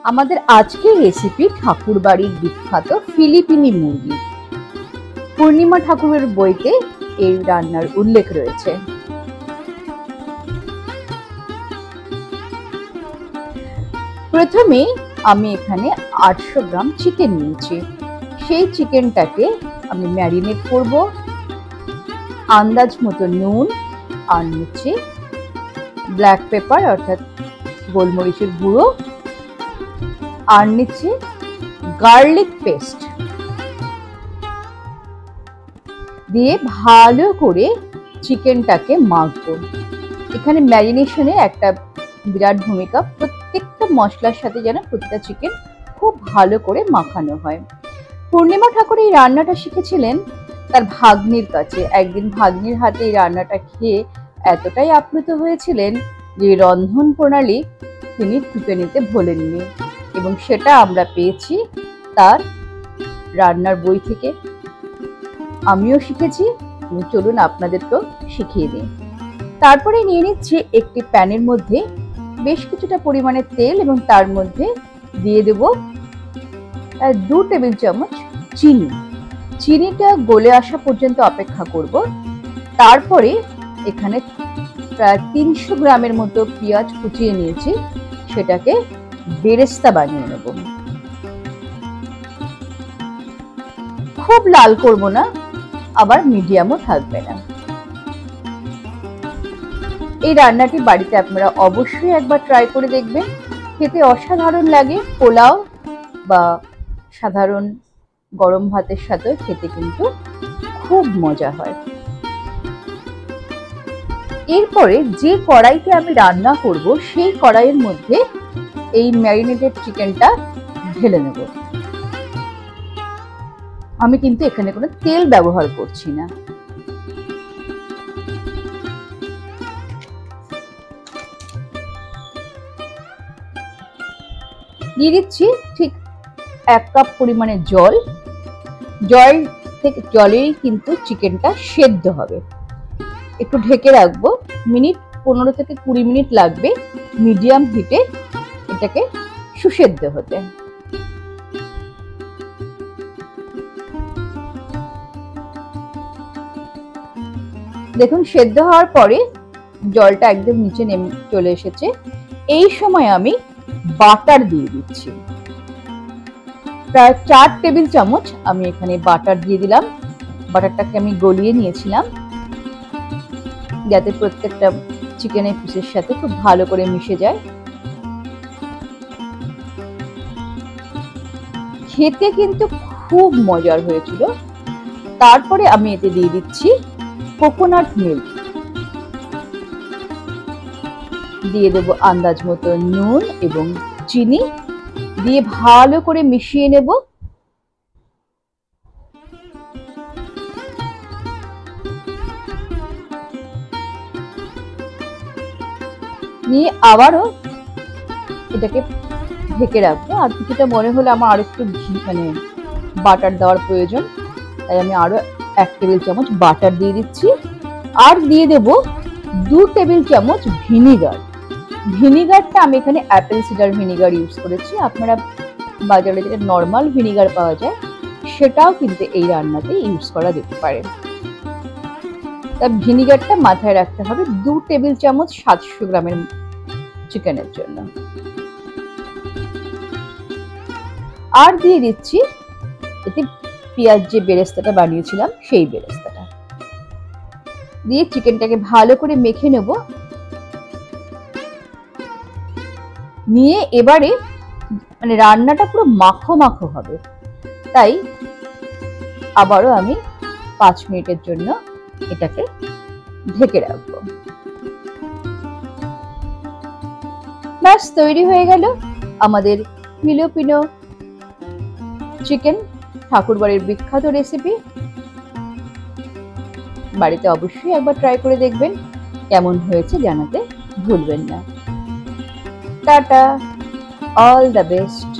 আমাদের আজকের রেসিপি ঠাকুরবাড়ির বিখ্যাত ফিলিপিনি মুরগি। পূর্ণিমা ঠাকুরের বইতে এই রান্নার উল্লেখ রয়েছে। প্রথমে আমি এখানে 800 গ্রাম চিকেন নিয়েছি। সেই চিকেনটাকে আমি ম্যারিনেট করব। আন্দাজ মতো নুন আর নিচ্ছি ব্ল্যাক পেপার অর্থাৎ গোলমরিচের গুঁড়ো, আর নিচ্ছি গার্লিক পেস্ট দিয়ে ভালো করে চিকেনটাকে মাখবো। এখানে ম্যারিনেশনে একটা বিরাট ভূমিকা, প্রত্যেকটা মশলার সাথে যেন প্রতিটা চিকেন খুব ভালো করে মাখানো হয়। পূর্ণিমা ঠাকুর এই রান্নাটা শিখেছিলেন তার ভাগ্নির কাছে। একদিন ভাগ্নির হাতে এই রান্নাটা খেয়ে এতটাই আপ্লুত হয়েছিলেন যে রন্ধন প্রণালী তিনি টুকে নিতে ভোলেননি, এবং সেটা আমরা পেয়েছি তার রান্নার বই থেকে। আমিও শিখেছি, চলুন আপনাদেরকেও শিখিয়ে দিই। তারপরে নিয়ে নিচ্ছি একটি প্যানের মধ্যে বেশ কিছুটা পরিমাণে তেল, এবং তার মধ্যে দিয়ে দেব 2 টেবিল চামচ চিনি। চিনিটা গলে আসা পর্যন্ত অপেক্ষা করব। তারপরে এখানে প্রায় 300 গ্রামের মতো পেঁয়াজ কুচিয়ে নিয়েছি, সেটাকে বেরেস্তা বানিয়ে নেব। খুব লাল করব না, আবার মিডিয়ামও থাকবে না। এই রান্নাটি বাড়িতে আপনারা অবশ্যই একবার ট্রাই করে দেখবেন, খেতে অসাধারণ লাগে। পোলাও বা সাধারণ গরম ভাতের সাথে খেতে কিন্তু খুব মজা হয়। এরপরে যে কড়াইতে আমি রান্না করব সেই কড়াইয়ের মধ্যে এই ম্যারিনেটেড চিকেনটা ঢেলে নেব। আমি কিন্তু এখানে কোনো তেল ব্যবহার করছি না। দিয়ে দিচ্ছি ঠিক 1 কাপ পরিমাণে জল। জলেই কিন্তু চিকেনটা সেদ্ধ হবে। একটু ঢেকে রাখবো, 15 থেকে 20 মিনিট লাগবে মিডিয়াম হিটে এটাকে সুসেদ্ধ হতে। দেখুন সেদ্ধ হওয়ার পরে জলটা একদম নিচে নেমে চলে এসেছে। এই সময় আমি বাটার দিয়ে দিচ্ছি। প্রায় 4 টেবিল চামচ আমি এখানে বাটার দিয়ে দিলাম। বাটারটাকে আমি গলিয়ে নিয়েছিলাম যাতে প্রত্যেকটা চিকেনের পিসের সাথে খুব ভালো করে মিশে যায়। খেতে কিন্তু খুব মজার হয়েছিল। তারপরে আমি এতে দিয়ে দিচ্ছি কোকোনাট মিল্ক, দিয়ে দেবো আন্দাজ মতো নুন এবং চিনি, দিয়ে ভালো করে মিশিয়ে নেব। নিয়ে আবারও এটাকে ঢেকে রাখবো। আর কিছুটা মনে হলে আমার আরো একটু বাটার দেওয়ার প্রয়োজন, তাই আমি আরো 1 টেবিল চামচ বাটার দিয়ে দিচ্ছি। আর দিয়ে দেব 2 টেবিল চামচ ভিনিগার। ভিনিগারটা আমি এখানে অ্যাপেল সিডার ভিনিগার ইউজ করেছি। আপনারা বাজারে যেটা নর্মাল ভিনিগার পাওয়া যায় সেটাও কিন্তু এই রান্নাতে ইউজ করা যেতে পারে। তা ভিনিগারটা মাথায় রাখতে হবে 2 টেবিল চামচ 700 গ্রামের চিকেনের জন্য। আর দিয়ে দিচ্ছি এতে পেঁয়াজ যে বেরেস্তাটা বানিয়েছিলাম সেই বেরেস্তাটা দিয়ে চিকেনটাকে ভালো করে মেখে নেব। নিয়ে এবারে রান্নাটা পুরো মাখো মাখো হবে, তাই আবারও আমি 5 মিনিটের জন্য এটাকে ঢেকে রাখবো। ব্যাস তৈরি হয়ে গেল আমাদের ফিলিপিনো চিকেন, ঠাকুরবাড়ির বিখ্যাত রেসিপি। বাড়িতে অবশ্যই একবার ট্রাই করে দেখবেন, কেমন হয়েছে জানাতে ভুলবেন না। Tata, all the best.